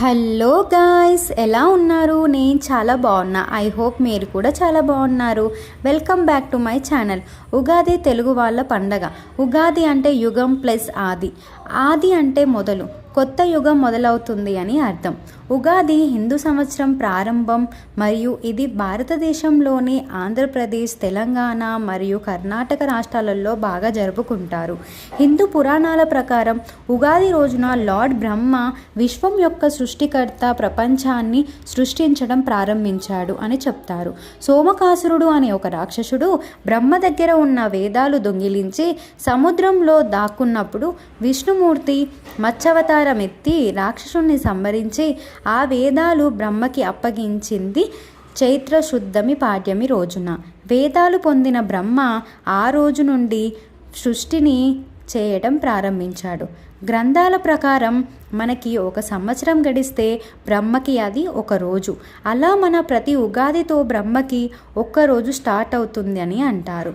Hello guys, ఎలా ఉన్నారు? నేను చాలా బాగున్నా. ఐ హోప్ మీరు కూడా చాలా బాగున్నారు. Welcome back to my channel. Ugadi Telugu వాళ్ళ పండగ. ఉగాది అంటే యుగం ప్లస్ ఆది. ఆది అంటే మొదలు, కొత్త యుగం మొదలవుతుంది అని అర్థం. ఉగాది హిందూ సంవత్సరం ప్రారంభం మరియు ఇది భారతదేశంలోని ఆంధ్రప్రదేశ్, తెలంగాణ మరియు కర్ణాటక రాష్ట్రాలలో బాగా జరుపుకుంటారు. హిందూ పురాణాల ప్రకారం ఉగాది రోజున లార్డ్ బ్రహ్మ విశ్వం యొక్క సృష్టికర్త ప్రపంచాన్ని సృష్టించడం ప్రారంభించాడు అని చెప్తారు. సోమకాసురుడు అనే ఒక రాక్షసుడు బ్రహ్మ దగ్గర ఉన్న వేదాలు దొంగిలించి సముద్రంలో దాక్కున్నప్పుడు విష్ణుమూర్తి మత్స్యావతారం ఎత్తి రాక్షసుని సంహరించి ఆ వేదాలు బ్రహ్మకి అప్పగించింది చైత్ర శుద్ధమి పాడ్యమి రోజున. వేదాలు పొందిన బ్రహ్మ ఆ రోజు నుండి సృష్టిని చేయడం ప్రారంభించాడు. గ్రంథాల ప్రకారం మనకి ఒక సంవత్సరం గడిస్తే బ్రహ్మకి అది ఒక రోజు. అలా మన ప్రతి ఉగాదితో బ్రహ్మకి ఒక్క రోజు స్టార్ట్ అవుతుంది అని అంటారు.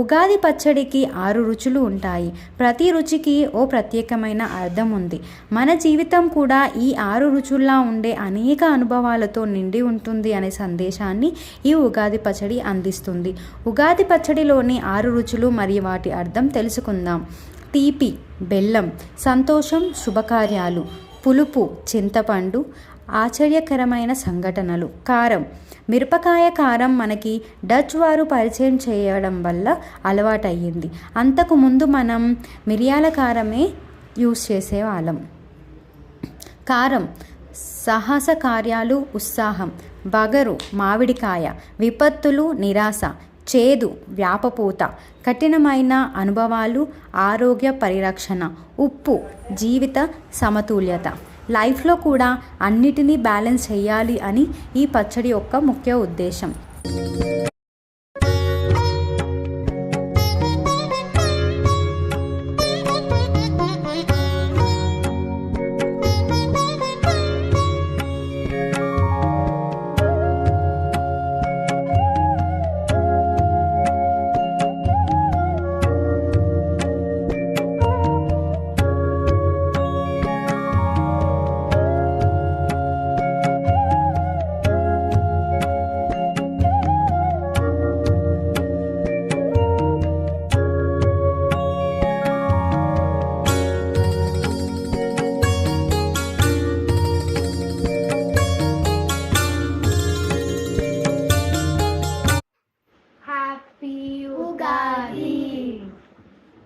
ఉగాది పచ్చడికి 6 రుచులు ఉంటాయి. ప్రతి రుచికి ఓ ప్రత్యేకమైన అర్థం ఉంది. మన జీవితం కూడా ఈ 6 రుచుల్లా ఉండే అనేక అనుభవాలతో నిండి ఉంటుంది అనే సందేశాన్ని ఈ ఉగాది పచ్చడి అందిస్తుంది. ఉగాది పచ్చడిలోని 6 రుచులు మరియు వాటి అర్థం తెలుసుకుందాం. తీపి బెల్లం, సంతోషం శుభకార్యాలు. పులుపు చింతపండు, ఆశ్చర్యకరమైన సంఘటనలు. కారం మిరపకాయ కారం మనకి డచ్ వారు పరిచయం చేయడం వల్ల అలవాటయ్యింది. అంతకుముందు మనం మిరియాల కారమే యూస్ చేసేవాళ్ళం. కారం సాహస కార్యాలు, ఉత్సాహం. వగరు మామిడికాయ, విపత్తులు, నిరాశ. చేదు వ్యాపపూత, కఠినమైన అనుభవాలు, ఆరోగ్య పరిరక్షణ. ఉప్పు జీవిత సమతుల్యత. లైఫ్లో కూడా అన్నిటినీ బ్యాలెన్స్ చేయాలి అని ఈ పచ్చడి యొక్క ముఖ్య ఉద్దేశం.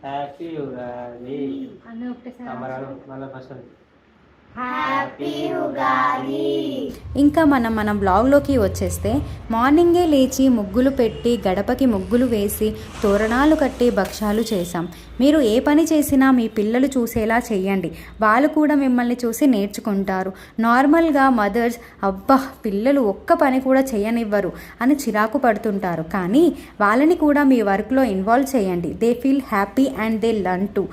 హ్యాపీ ఉగాది అని ఒకటేసారి హ్యాపీ ఉగాది. ఇంకా మన బ్లాగ్లోకి వచ్చేస్తే, మార్నింగే లేచి ముగ్గులు పెట్టి గడపకి ముగ్గులు వేసి తోరణాలు కట్టి భక్షాలు చేసాం. మీరు ఏ పని చేసినా మీ పిల్లలు చూసేలా చేయండి. వాళ్ళు కూడా మిమ్మల్ని చూసి నేర్చుకుంటారు. నార్మల్గా మదర్స్ అబ్బా పిల్లలు ఒక్క పని కూడా చేయనివ్వరు అని చిరాకు పడుతుంటారు. కానీ వాళ్ళని కూడా మీ వర్క్లో ఇన్వాల్వ్ చేయండి. They feel happy and they learn too.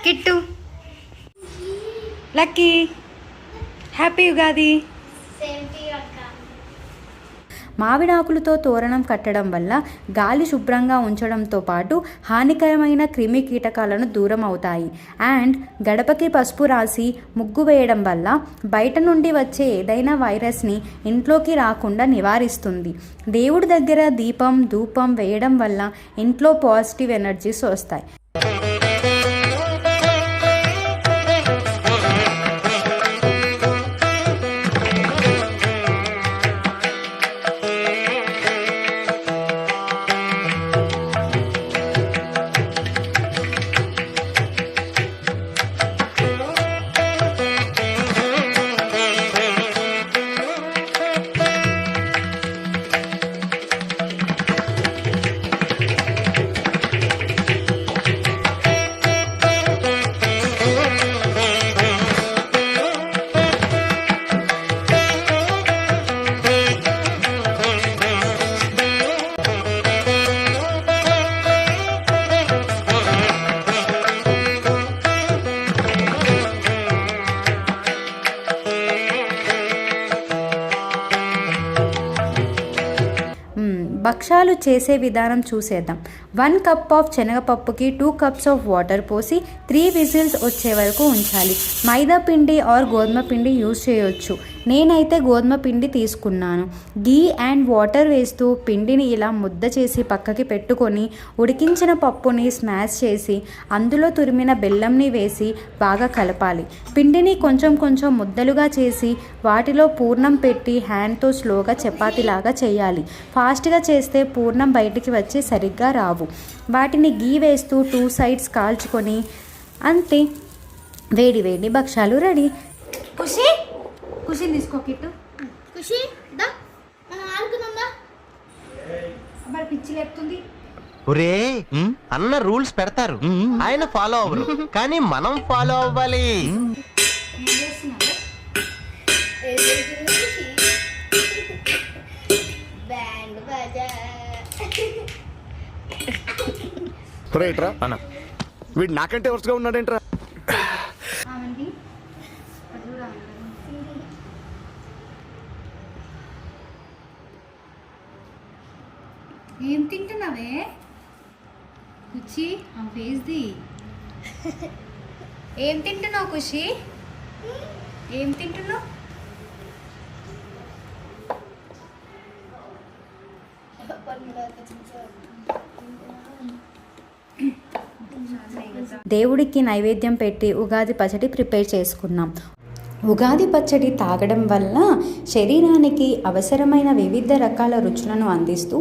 Kittu lucky happy Ugadi. మామిడాకులతో తోరణం కట్టడం వల్ల గాలి శుభ్రంగా ఉంచడంతో పాటు హానికరమైన క్రిమి కీటకాలను దూరం అవుతాయి. అండ్ గడపకి పసుపు రాసి ముగ్గు వేయడం వల్ల బయట నుండి వచ్చే ఏదైనా వైరస్ని ఇంట్లోకి రాకుండా నివారిస్తుంది. దేవుడి దగ్గర దీపం ధూపం వేయడం వల్ల ఇంట్లో పాజిటివ్ ఎనర్జీస్ వస్తాయి. భక్ష్యాలు చేసే విధానం చూసేద్దాం. 1 కప్ ఆఫ్ శనగపప్పుకి 2 కప్స్ ఆఫ్ వాటర్ పోసి 3 విజిల్స్ వచ్చే వరకు ఉంచాలి. మైదా పిండి ఆర్ గోధుమ పిండి యూజ్ చేయొచ్చు. నేనైతే గోధుమ పిండి తీసుకున్నాను. గీ అండ్ వాటర్ వేస్తూ పిండిని ఇలా ముద్ద చేసి పక్కకి పెట్టుకొని ఉడికించిన పప్పుని స్మాష్ చేసి అందులో తురిమిన బెల్లంని వేసి బాగా కలపాలి. పిండిని కొంచెం కొంచెం ముద్దలుగా చేసి వాటిలో పూర్ణం పెట్టి హ్యాండ్తో స్లోగా చపాతీలాగా చేయాలి. ఫాస్ట్గా చేస్తే పూర్ణం బయటికి వచ్చి సరిగ్గా రావు. వాటిని గీ వేస్తూ 2 సైడ్స్ కాల్చుకొని అంతే, వేడి వేడి భక్షాలు రెడీ. ఖుషి తీసుకో కిట్టు. ఖుషి దా మనం ఆడుకుందాం. అబ్బా పిచ్చి లేపుతుంది. ఒరే అన్న రూల్స్ పెడతారు, ఆయన ఫాలో అవ్వరు, కానీ మనం ఫాలో అవ్వాలి. ఏం చేస్తున్నారు? బ్యాండ్ బాజా. రైట్రా అన్న, వీడు నాకంటే వరుసగా ఉన్నాడేంట్రా? ఆమెకి ఏం తింటున్నావే? ఖుషి ఆ ఫేస్ది. ఏం తింటున్నావు ఖుషి? ఏం తింటున్నావు? దేవుడికి నైవేద్యం పెట్టి ఉగాది పచ్చడి ప్రిపేర్ చేసుకున్నాం. ఉగాది పచ్చడి తాగడం వల్ల శరీరానికి అవసరమైన వివిధ రకాల రుచులను అందిస్తూ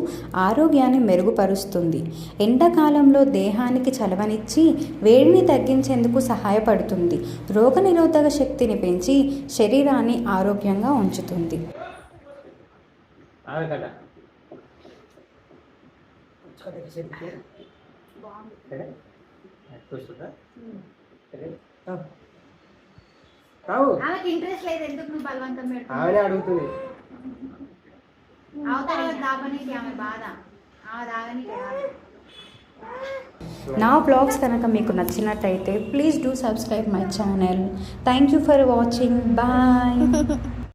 ఆరోగ్యాన్ని మెరుగుపరుస్తుంది. ఎండాకాలంలో దేహానికి చలవనిచ్చి వేడిని తగ్గించేందుకు సహాయపడుతుంది. రోగనిరోధక శక్తిని పెంచి శరీరాన్ని ఆరోగ్యంగా ఉంచుతుంది. ఆమెకి ఇంట్రెస్ట్ లేదు, ఎందుకు నువ్వు బలవంతం పెడుతున్నావు? ఆమెనే అడుగుతుంది. అవతార దాపనికి ఆమె బాధ, ఆమె దాగనికి నా బ్లాగ్స్ కనుక మీకు నచ్చినట్టయితే please do subscribe my channel. Thank you for watching. Bye.